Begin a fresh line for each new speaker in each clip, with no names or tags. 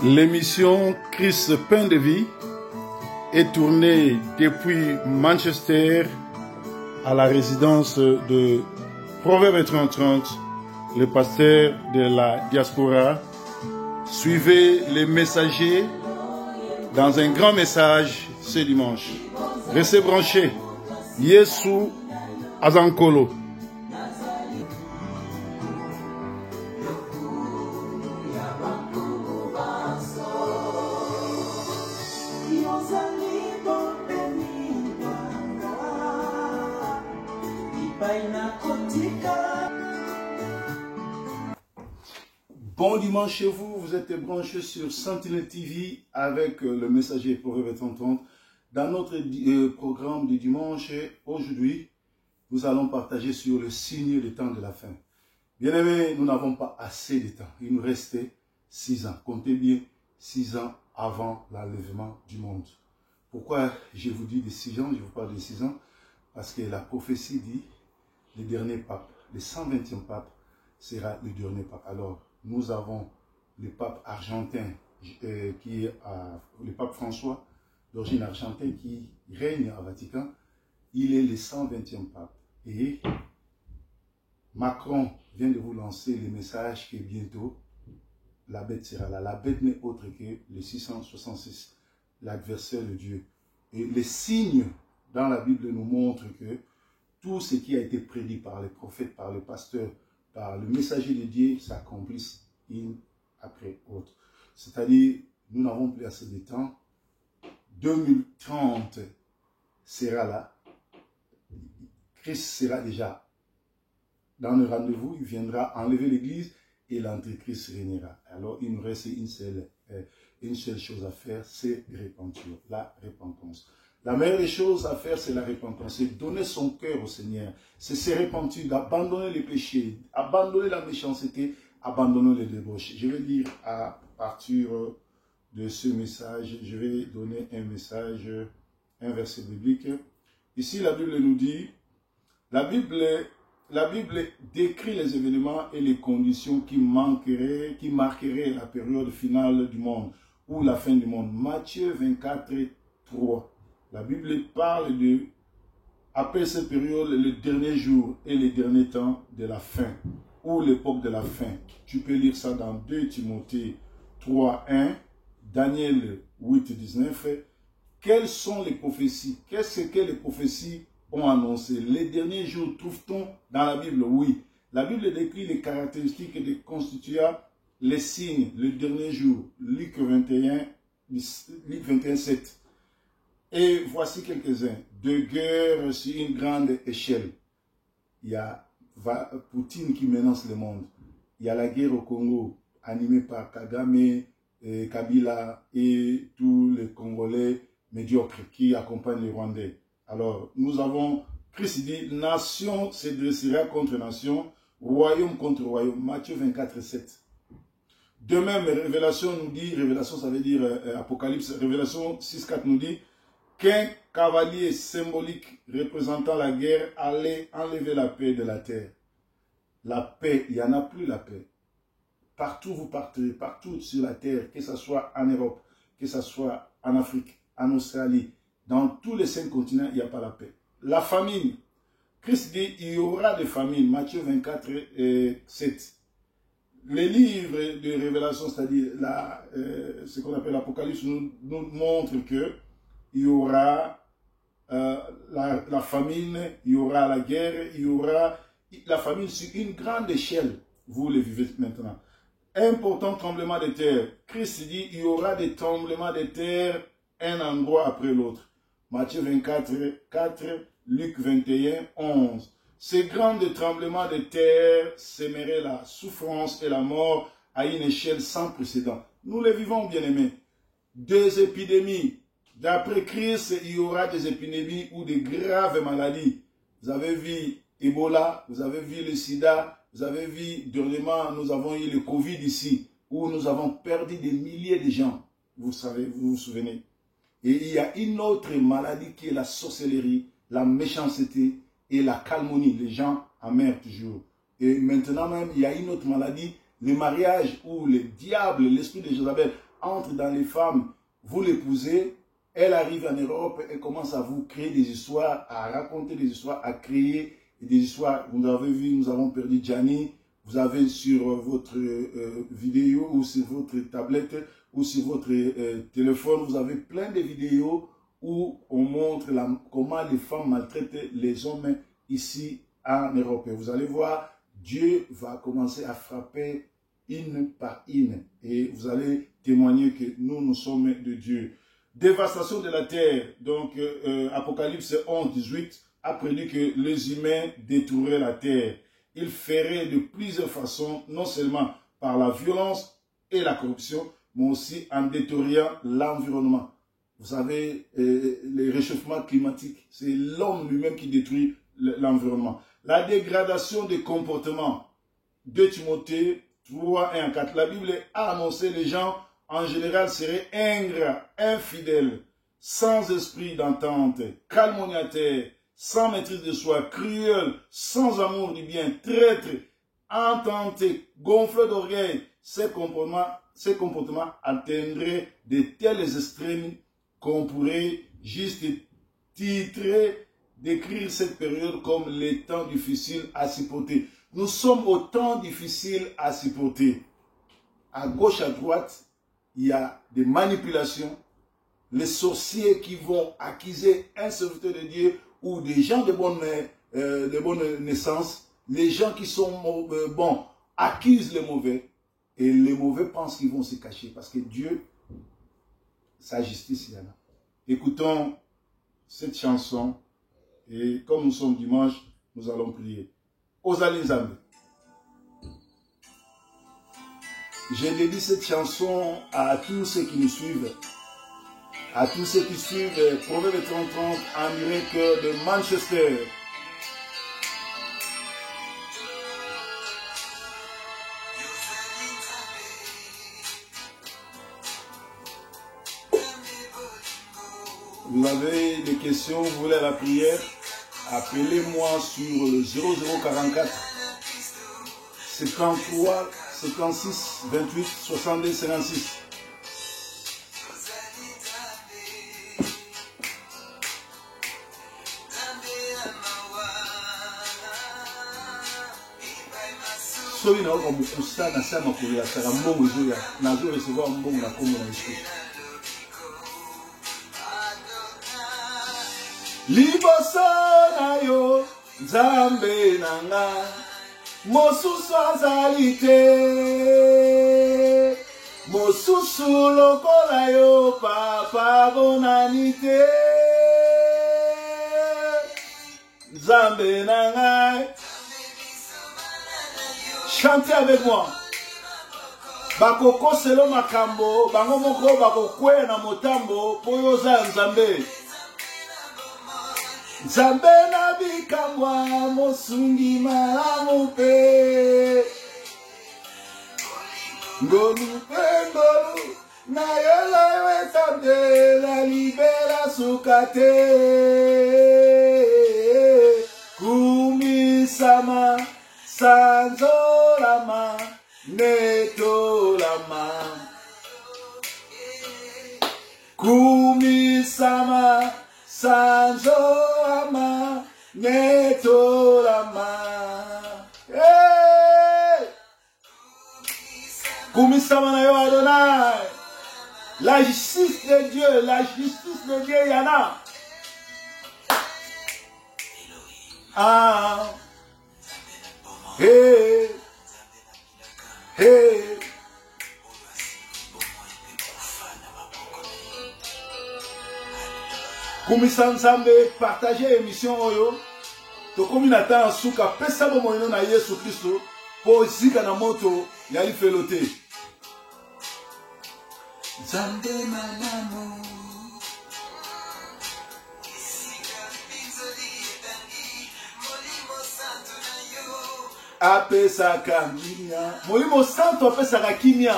L'émission Christ Pain de Vie est tournée depuis Manchester à la résidence de Proverbe 30, le pasteur de la diaspora. Suivez les messagers dans un grand message ce dimanche. Restez branchés. Yesu Azankolo. Bon dimanche chez vous, vous êtes branchés sur Sentinelle TV avec le messager Proverbe 30. Dans notre programme du dimanche, aujourd'hui, nous allons partager sur le signe des temps de la fin. Bien aimés, nous n'avons pas assez de temps. Il nous restait 6 ans. Comptez bien, 6 ans avant l'enlèvement du monde. Pourquoi je vous dis de 6 ans, je vous parle de 6 ans? Parce que la prophétie dit, le dernier pape, le 120e pape, sera le dernier pape. Alors, nous avons le pape argentin, qui est le pape François, d'origine argentine, qui règne à Vatican. Il est le 120e pape. Et Macron vient de vous lancer le message que bientôt, la bête sera là. La bête n'est autre que le 666, l'adversaire de Dieu. Et les signes dans la Bible nous montrent que tout ce qui a été prédit par les prophètes, par les pasteurs, par le messager de Dieu, s'accomplissent une après autre. C'est-à-dire, nous n'avons plus assez de temps. 2030 sera là. Christ sera déjà dans le rendez-vous. Il viendra enlever l'église et l'antéchrist régnera. Alors, il nous reste une seule chose à faire, c'est repentir, la repentance. La meilleure des choses à faire, c'est la repentance. C'est donner son cœur au Seigneur. C'est se repentir, d'abandonner les péchés, abandonner la méchanceté, abandonner les débauches. Je vais dire à partir de ce message, je vais donner un message, un verset biblique. Ici, la Bible nous dit, la Bible décrit les événements et les conditions qui marqueraient la période finale du monde, ou la fin du monde. Matthieu 24, 3. La Bible parle de, après cette période, le dernier jour et les derniers temps de la fin, ou l'époque de la fin. Tu peux lire ça dans 2 Timothée 3, 1, Daniel 8, 19. Quelles sont les prophéties? Qu'est-ce que les prophéties ont annoncé? Les derniers jours, trouve-t-on dans la Bible? Oui. La Bible décrit les caractéristiques de constituer les signes, le dernier jour. Luc 21, 7. Et voici quelques-uns. De guerre sur une grande échelle. Il y a Poutine qui menace le monde. Il y a la guerre au Congo, animée par Kagame, Kabila et tous les Congolais médiocres qui accompagnent les Rwandais. Alors, nous avons, Christ dit, nation se dressera contre nation, royaume contre royaume. Matthieu 24, 7. De même, Révélation nous dit, Révélation ça veut dire Apocalypse, Révélation 6, 4 nous dit, qu'un cavalier symbolique représentant la guerre allait enlever la paix de la terre. La paix, il n'y en a plus la paix. Partout vous partez, partout sur la terre, que ce soit en Europe, que ce soit en Afrique, en Australie, dans tous les 5 continents, il n'y a pas la paix. La famine. Christ dit, il y aura des famines. Matthieu 24, 7. Les livres de Révélation, c'est-à-dire ce qu'on appelle l'Apocalypse, nous montre que il y aura la famine, il y aura la guerre, il y aura la famine sur une grande échelle. Vous le vivez maintenant. Important tremblement de terre. Christ dit, il y aura des tremblements de terre, un endroit après l'autre. Matthieu 24, 4, Luc 21, 11. Ces grands tremblements de terre sèmeraient la souffrance et la mort à une échelle sans précédent. Nous les vivons, bien-aimés. 2 épidémies. D'après Christ, il y aura des épidémies ou des graves maladies. Vous avez vu Ebola, vous avez vu le sida, vous avez vu, dernièrement, nous avons eu le Covid ici, où nous avons perdu des milliers de gens. Vous savez, vous vous souvenez. Et il y a une autre maladie qui est la sorcellerie, la méchanceté et la calomnie. Les gens en meurent toujours. Et maintenant même, il y a une autre maladie, le mariage où le diable, l'esprit de Jézabel, entre dans les femmes, vous l'épousez, elle arrive en Europe, elle commence à vous créer des histoires, à raconter des histoires, à créer des histoires. Vous avez vu, nous avons perdu Gianni, vous avez sur votre vidéo ou sur votre tablette ou sur votre téléphone, vous avez plein de vidéos où on montre comment les femmes maltraitent les hommes ici en Europe. Et vous allez voir, Dieu va commencer à frapper une par une. Et vous allez témoigner que nous sommes de Dieu. Dévastation de la terre. Donc, Apocalypse 11, 18 a prédit que les humains détruiraient la terre. Ils feraient de plusieurs façons, non seulement par la violence et la corruption, mais aussi en détruisant l'environnement. Vous savez, le réchauffement climatique, c'est l'homme lui-même qui détruit l'environnement. La dégradation des comportements. 2 Timothée 3, 1, 4. La Bible a annoncé les gens en général seraient ingrats, infidèles, sans esprit d'entente, calomniateurs, sans maîtrise de soi, cruels, sans amour du bien, traîtres, intentés, gonflés d'orgueil. Ces comportements atteindraient de tels extrêmes qu'on pourrait juste titrer, décrire cette période comme les temps difficiles à supporter. Nous sommes au temps difficile à supporter. À gauche, à droite, il y a des manipulations. Les sorciers qui vont accuser un serviteur de Dieu ou des gens de bonne naissance, les gens qui sont bons accusent les mauvais et les mauvais pensent qu'ils vont se cacher parce que Dieu, sa justice, il y en a. Écoutons cette chanson et comme nous sommes dimanche, nous allons prier. Ozali Nzambe. Je dédie cette chanson à tous ceux qui nous suivent, à tous ceux qui suivent Proverbe 30 en direct de Manchester. Vous avez des questions, vous voulez la prière, appelez-moi sur le 0044 73 56 28 62 56. Soki na oka mukusa na sa makolo ya saka mbongo ezoya nazo recevoir mbongo na kombo na Yesu. Liboso na yo Nzambe nanga mosusu azali te, mosusu lokola yo papa bonani te. Nzambe nanga. Chantez avec moi. Bakoko selo makambo, bango moko bakokwe na motambo, poyo za Nzambe. Nzambe na bikamwa, mosungi malamu pe. Ngolu pe ngolu, na yola wetande, la libera sukate. Kumisama. Sanzolama, netolama, kumisama, sanzolama, netolama. Hey! Kumisama na yo Adonai. La justice de Dieu, il y en a. Ah. Hey, hey. Kumisa Nzambe, partagez l'émission Oyo. Tokomi nata suka pesa bo moyo na Yesu Kristo po zika na moto ya ifelote. Nzambe manamo. Apesaka kimia. Molimo santo apesaka kimia.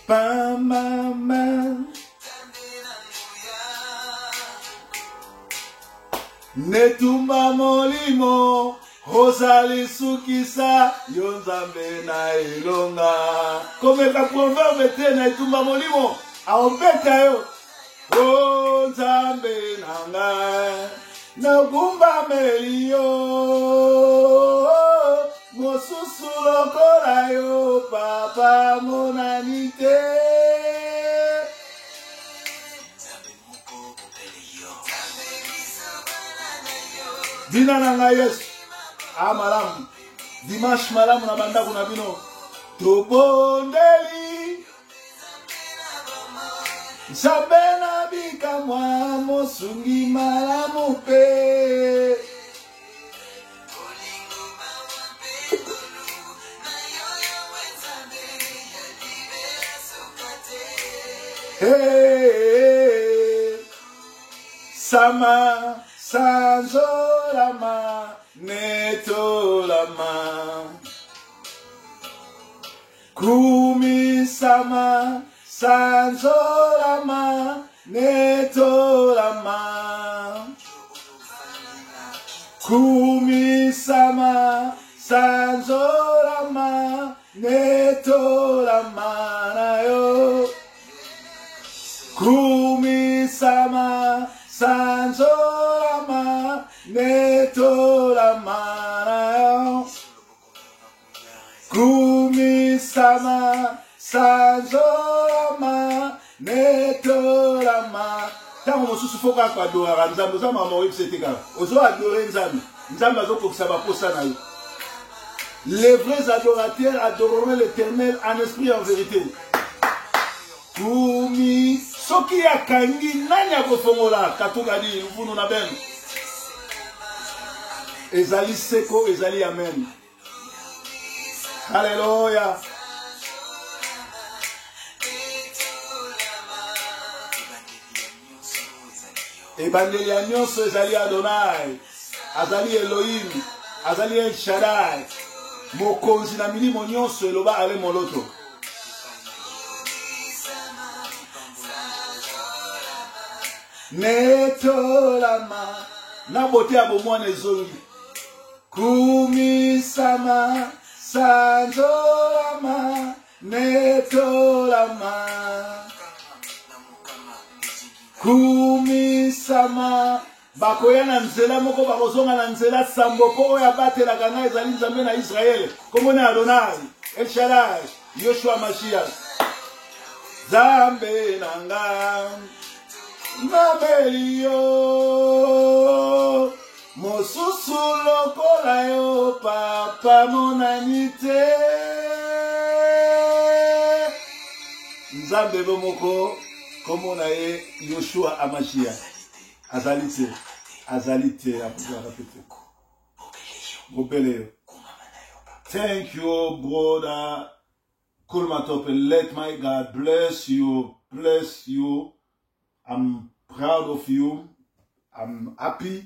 Pa mama. Netumba molimo Osali sukisa yonzambe na elonga. Comme la proverbe tena itumba molimo. Aobeta yo. Onzambe nanga. Nagumba melio. Mosusu lokola yo papa monanite. Dina nanga Yesu. Malam. Dimanche malam na banda kuna bino. Tobondeli. Sabena bika mwa mosungi malamu pe. Hey, sama sanzolama netolama kumi sama sanzolama netolama kumi sama sanzolama netolama na yo kumi sama sanzolama netolama na yo kumi sama sanzolama netolama. Tango mosusu foka kwa adora nzambe ozama maoyi bisetika ozo adore nzambe nzambe azokokisa baposa na yo. Les vrais adorateurs adoreront l'Éternel en esprit et en vérité. Kumi soki akangi nani akofongola katuka di mfunu na ben. Ezali seko ezali amen. Alléluia. Ebandeli ya nyonso ezali Adonai, azali Elohim, azali El Shaddai, mokonzi na milimo nyonso eloba ale moloto. Netolama, na bote ya bomwane zongi. Kumi sama, sanzolama, netolama. Kumi sama bakoya na nzela moko bakozonga na nzela sambo po ya batela kana ezali nzambe na Israel komone Adonai El Shaddai Yoshua Mashiach Zambe nanga Mabelio mosusu lokola yo papa monanite Nzambe bomoko Comment on a Yoshua Amashia Azalite Thank you, brother Kulmatop. Let my God bless you. I'm proud of you. I'm happy.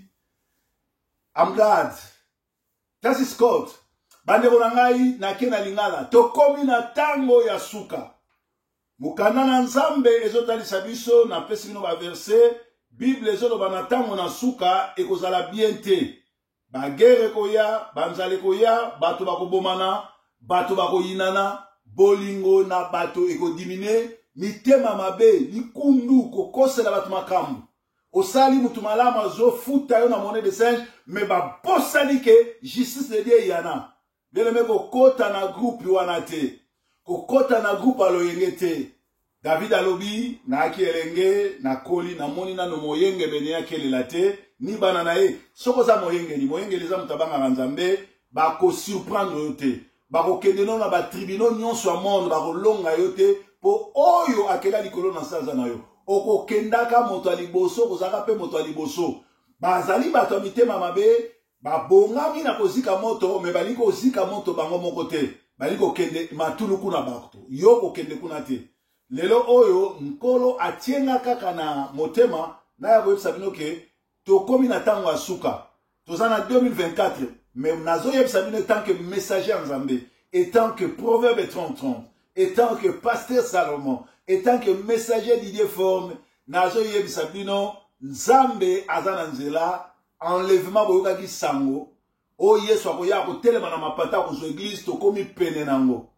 I'm glad. That is God. Bandeko nangai na kena lingala. Tokomi na tango ya suka. Mukana na nzambe ezotalisa biso na pesi bino ba verset Bible ezoloba na tango na suka ekozala bien te. Ba guerre koya, banzale koya, bato bakobomana, bato bakoyinana, bolingo na bato ekodimine, mitema mabe, likundu kokosela bato makambu. Osali mutu malama zo futa yo na monnaie de singe, mais ba posali ke justice de Dieu yana. Bien aimé kokota na groupe wana te. Kokota na groupe aloyenge te. David alobi na aki elenge na koli na moni na no moyenge bene ya kelela te ni bana na ye soko za moyenge ni moyenge liza mutabanga nzambe ba ko surprendre yo te ba ko kende no na ba tribunal nyonso ya monde ba ko longa yo te po oyo akela likolo na saza na yo oko kendaka moto aliboso kozaka pe moto aliboso bazali bato mitema mabe ba bongami na kozika moto me bali ko zika moto bango moko te bali ko kende matulu kuna bakto yo ko kende kuna te. Lelo oyo nkolo atienga kaka na motema na ya koyebisa bino ke tokomi na tango asuka tozana 2024 mais nazo yebisa bino tant que messager en Nzambe et tant que proverbe 30 et tant que pasteur Salomon et tant que messager Didier Forme nazo yebisa bino Nzambe azana nzela enlèvement boyoka ki sango O Yesu akoya ko telema na mapata ko église to komi pene nango.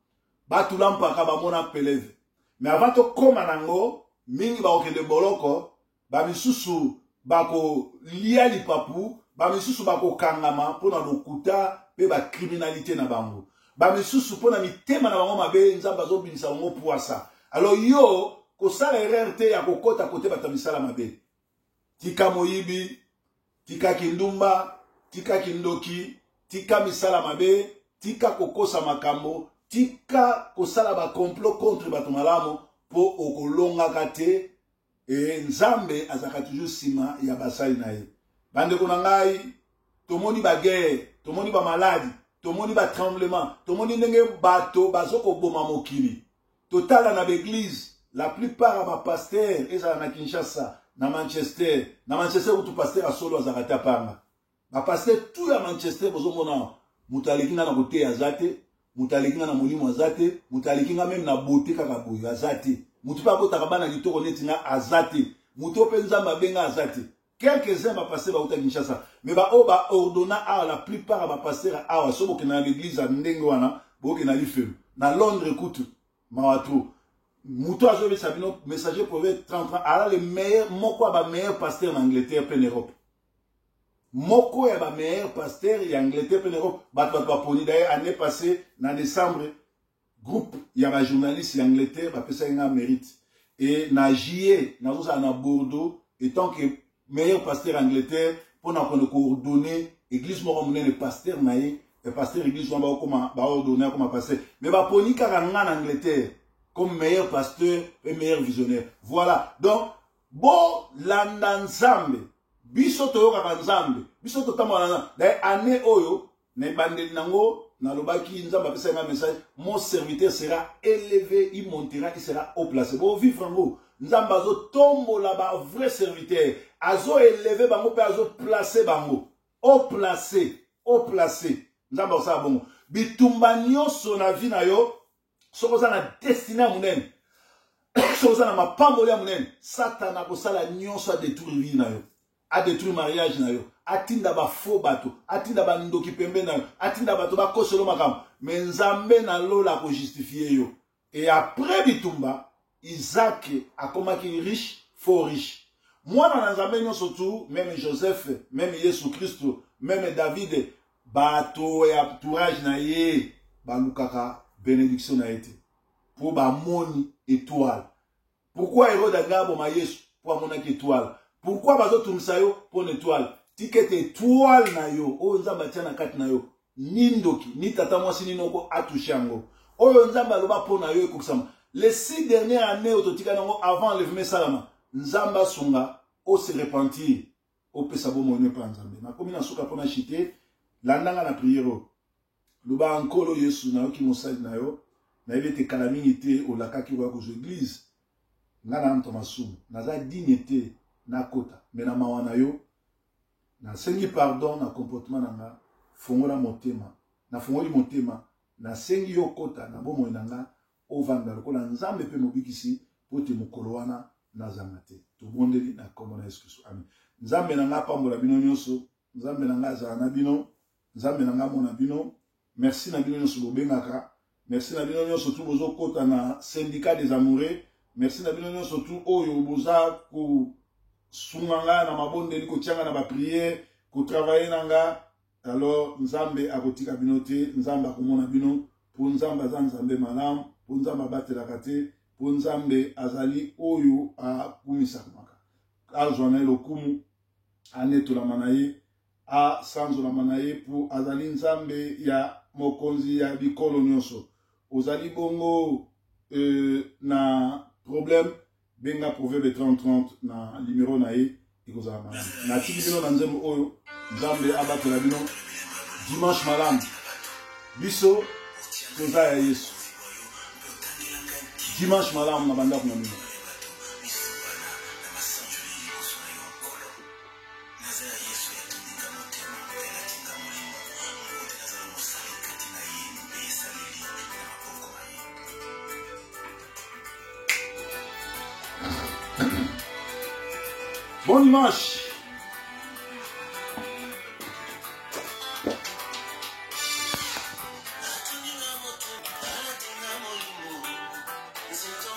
Batu lampaka ba mona peleve. Mais avant to koma nango, mingi ba okende boloko, ba misusu bako lia lipapu, ba misusu bako kangama pona lokuta pe ba criminalité na bango. Ba misusu pona mitema na bango mabe nzamba zo binisa bango poasa. Alors yo ko sala erreur te ya kokota kote batamisala mabe. Tika moyibi, tika kindumba, tika kindoki, tika misala mabe, tika kokosa makambo, tika kosala ba complot contre bato malamu po okolonga kate et nzambe azaka toujours sima ya basali na ye. Bande ko ngai, tomoni ba guerre, tomoni ba maladie, tomoni ba tremblement, tomoni ndenge bato bazoko boma mokili. Totala na l'église, la plupart ya ba pasteur ezala na Kinshasa, na Manchester où tout pasteur a solo azakata panga. Ba pasteur tout ya Manchester bozomona mutalekinga na kote ya zate, mutalekinga na molimo azate, mutalekinga même na beauté kaka boyo azate. Mutu pa kota kabana litoko netinga azate. Mutu openza mabenga azate. Quelques-uns ba pasteur ba uta Kinshasa, mais ba oba ordonna a la plupart ba pasteur a sobo ke na l'église ndenge wana, bo ke na lifelu. Na Londres écoute Mawatu. Moutou a joué Sabino, messager prophète 30 ans. Alors, le meilleur, moko a meilleur pasteur en Angleterre, en Europe. Moko a meilleur pasteur en Angleterre, en Europe. D'ailleurs, année passée, en décembre, groupe, il y a un journaliste en Angleterre, qui a fait un mérite. Et, na juillet, na Bordeaux, étant que meilleur pasteur en Angleterre, pour nous coordonner, église moramouné, le pasteur naïe, le pasteur église moramouné, ordonné comme pasteur. Mais, poni karanga en Angleterre, comme meilleur pasteur et meilleur visionnaire. Voilà. Donc, bon, l'andanzambe, biso toyoka nzambe, biso totamana, d'ailleurs, année oyo, ne bandeli nango, na lobaki nzamba pesa un message, mon serviteur sera élevé, il montera, il sera haut placé. Bon, vivre frango, nzamba zo tombo là-bas, vrai serviteur, azo élevé bango, pe azo placé bango, haut placé, nzamba sa bongo. Bitumba nyonso na vie na yo, sokoza na destiné munene sokoza na mapamboli munene satana kosala nyonso a détruire vie na yo a détruire mariage na yo atinda ba faux bato atinda ba ndoki pembe na yo atinda bato ba kosolo makambo mais nzambe na lola ko justifier yo et après bitumba Isaac akomaki riche faux riche mwana na nzambe nyonso tu même Joseph même Yesu Christo même David bato ya entourage na ye balukaka bénédiction a été. Pour ba moni étoile. Pourquoi Hérode a gabo ma Yesu pour amona étoile? Pourquoi bazo tumsayo pour une étoile? Ticket étoile na yo. O nzamba tiana kat na yo. Nindoki ni tata mwasi ni noko atushango. O nzamba loba pour na yo ekuksama. Les 6 dernières années ototika nango avant l'enlèvement salama. Nzamba sunga o se repentir. O pesabo moine pa nzambe. Na komi na suka pona chité landanga na prière. Luba ankolo Yesu na yo ki mosali na yo na yebete calamité au laka ki wa ko église ngana nto masumu naza dignité na kota mais na mawa na yo na sengi pardon na comportement nanga fongola motema na fongoli motema na sengi yo kota na bomo nanga ovanda lokola nzambe pe mobikisi pote mokolo wana na zangate to bondeli na komona Yesu Kristo amen nzambe nanga pambola bino nyonso nzambe nanga za na bino nzambe nanga mona bino. Merci na bino nyonso bobengaka. Merci na bino nyonso tu bozo kota na syndicat des amoureux. Merci na bino nyonso tu oyo boza ko sunganga na mabondeli ko tianga na ba prière, ko travailler nanga. Alors nzambe akotika bino te, nzambe akomona bino, po nzambe za nzambe malam, po nzambe batela kate, po nzambe azali oyo a kumisa kumaka. Azwana lokumu anetola manaye a sanzo la manaye pour azali nzambe ya mokonzi ya bikolo nyonso ozali bongo na problème benga proverbe 30-30 na numéro na ye ikozala malamu na tiki bino na nzembo oyo nzambe abatela bino dimanche malamu biso toza ya Yesu dimanche malamu na bandako na bino. Bon dimanche.
Et c'est